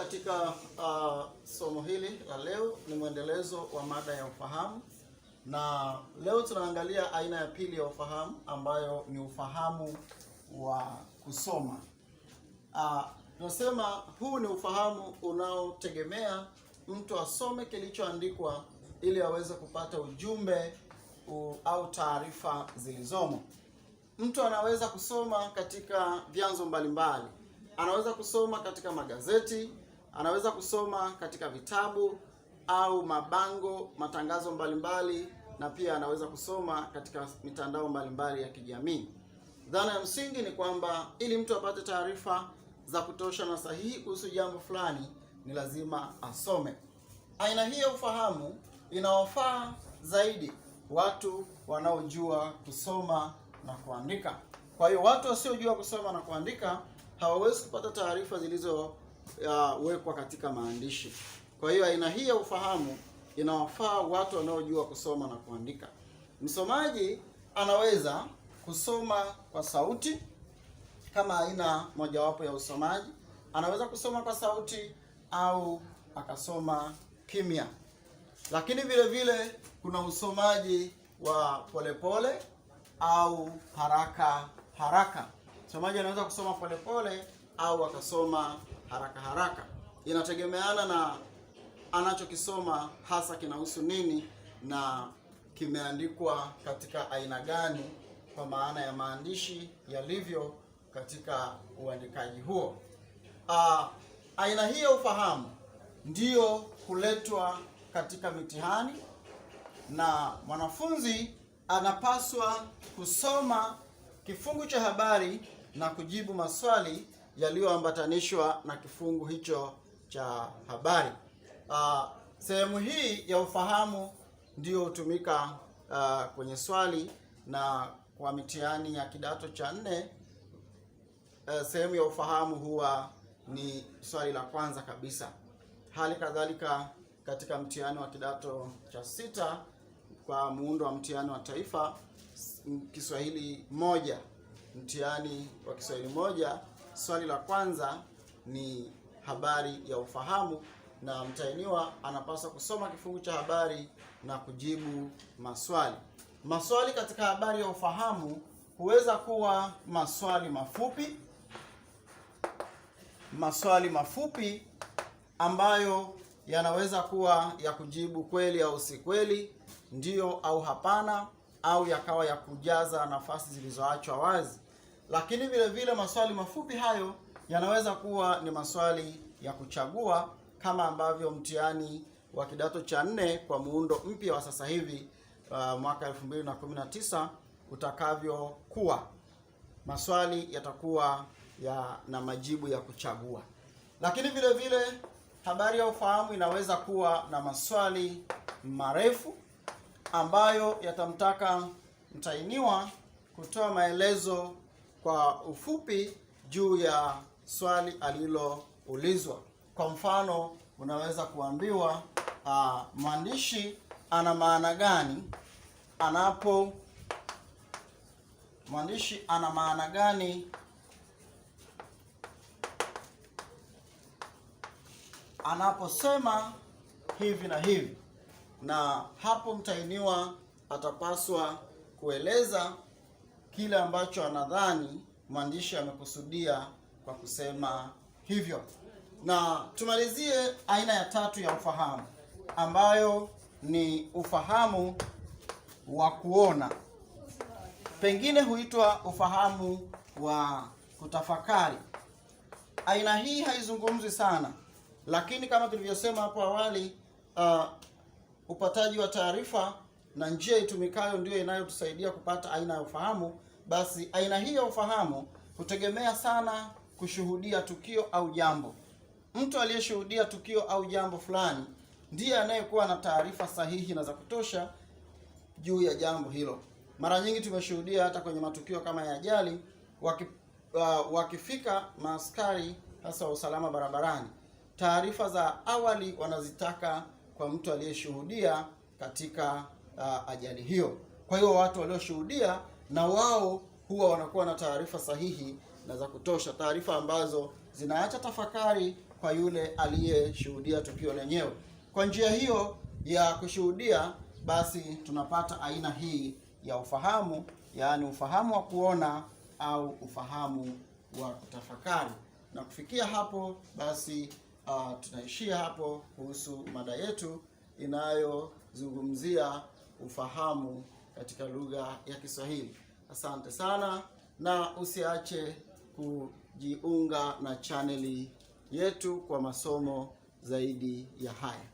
katika somo hili la leo. Ni mwendelezo wa mada ya ufahamu, na leo tunaangalia aina ya pili ya ufahamu ambayo ni ufahamu wa kusoma. Tunasema huu ni ufahamu unaotegemea mtu asome kilichoandikwa ili aweze kupata ujumbe au taarifa zilizomo. Mtu anaweza kusoma katika vyanzo mbalimbali. Anaweza kusoma katika magazeti, anaweza kusoma katika vitabu au mabango, matangazo mbalimbali, na pia anaweza kusoma katika mitandao mbalimbali ya kijamii. Dhana ya msingi ni kwamba ili mtu apate taarifa za kutosha na sahihi kuhusu jambo fulani, ni lazima asome. Aina hii ya ufahamu inawafaa zaidi watu wanaojua kusoma na kuandika. Kwa hiyo watu wasiojua kusoma na kuandika hawawezi kupata taarifa zilizowekwa katika maandishi. Kwa hiyo aina hii ya ufahamu inawafaa watu wanaojua kusoma na kuandika. Msomaji anaweza kusoma kwa sauti kama aina mojawapo ya usomaji. Anaweza kusoma kwa sauti au akasoma kimya. Lakini vile vile kuna usomaji wa polepole au haraka haraka. Msomaji anaweza kusoma polepole au akasoma haraka haraka. Inategemeana na anachokisoma hasa kinahusu nini na kimeandikwa katika aina gani, kwa maana ya maandishi yalivyo katika uandikaji huo. Aina hii ya ufahamu ndiyo huletwa katika mitihani, na mwanafunzi anapaswa kusoma kifungu cha habari na kujibu maswali yaliyoambatanishwa na kifungu hicho cha habari. Sehemu hii ya ufahamu ndiyo hutumika kwenye swali na kwa mitihani ya kidato cha 4. Sehemu ya ufahamu huwa ni swali la kwanza kabisa. Hali kadhalika katika mtihani wa kidato cha 6 kwa muundo wa mtihani wa taifa Kiswahili 1, mtihani wa Kiswahili 1, swali la kwanza ni habari ya ufahamu, na mtahiniwa anapaswa kusoma kifungu cha habari na kujibu maswali. Maswali katika habari ya ufahamu huweza kuwa maswali mafupi ambayo yanaweza kuwa ya kujibu kweli au si kweli, ndio au hapana, au yakawa ya kujaza nafasi zilizoachwa wazi. Lakini vile vile maswali mafupi hayo yanaweza kuwa ni maswali ya kuchagua, kama ambavyo mtihani wa kidato cha 4 kwa muundo mpya wa sasa hivi mwaka 2019 utakavyokuwa. Maswali yatakuwa na majibu ya kuchagua. Lakini vile vile habari ya ufahamu inaweza kuwa na maswali marefu ambayo yatamtaka mtahiniwa kutoa maelezo kwa ufupi juu ya swali aliloulizwa. Kwa mfano, unaweza kuambiwa mwandishi ana maana gani anaposema hivi na hivi, na hapo mtahiniwa atapaswa kueleza kile ambacho anadhani mwandishi amekusudia kwa kusema hivyo. Na tumalizie aina ya 3 ya ufahamu ambayo ni ufahamu wa kuona. Pengine huitwa ufahamu wa kutafakari. Aina hii haizungumzwi sana, lakini kama tulivyosema hapo awali, upataji wa taarifa na njia itumikayo ndio inayotusaidia kupata aina ya ufahamu. Basi aina hii ya ufahamu hutegemea sana kushuhudia tukio au jambo. Mtu aliyeshuhudia tukio au jambo fulani ndiye anayekuwa na taarifa sahihi na za kutosha juu ya jambo hilo. Mara nyingi tumeshuhudia hata kwenye matukio kama ya ajali, wakifika maaskari hasa wa usalama barabarani, taarifa za awali wanazitaka kwa mtu aliyeshuhudia katika ajali hiyo. Kwa hiyo watu walioshuhudia na wao huwa wanakuwa na taarifa sahihi na za kutosha, taarifa ambazo zinaacha tafakari kwa yule aliyeshuhudia tukio lenyewe. Kwa njia hiyo ya kushuhudia, basi tunapata aina hii ya ufahamu, yaani ufahamu wa kuona au ufahamu wa kutafakari. Na kufikia hapo basi tunaishia hapo kuhusu mada yetu inayozungumzia ufahamu katika lugha ya Kiswahili. Asante sana, na usiache kujiunga na chaneli yetu kwa masomo zaidi ya haya.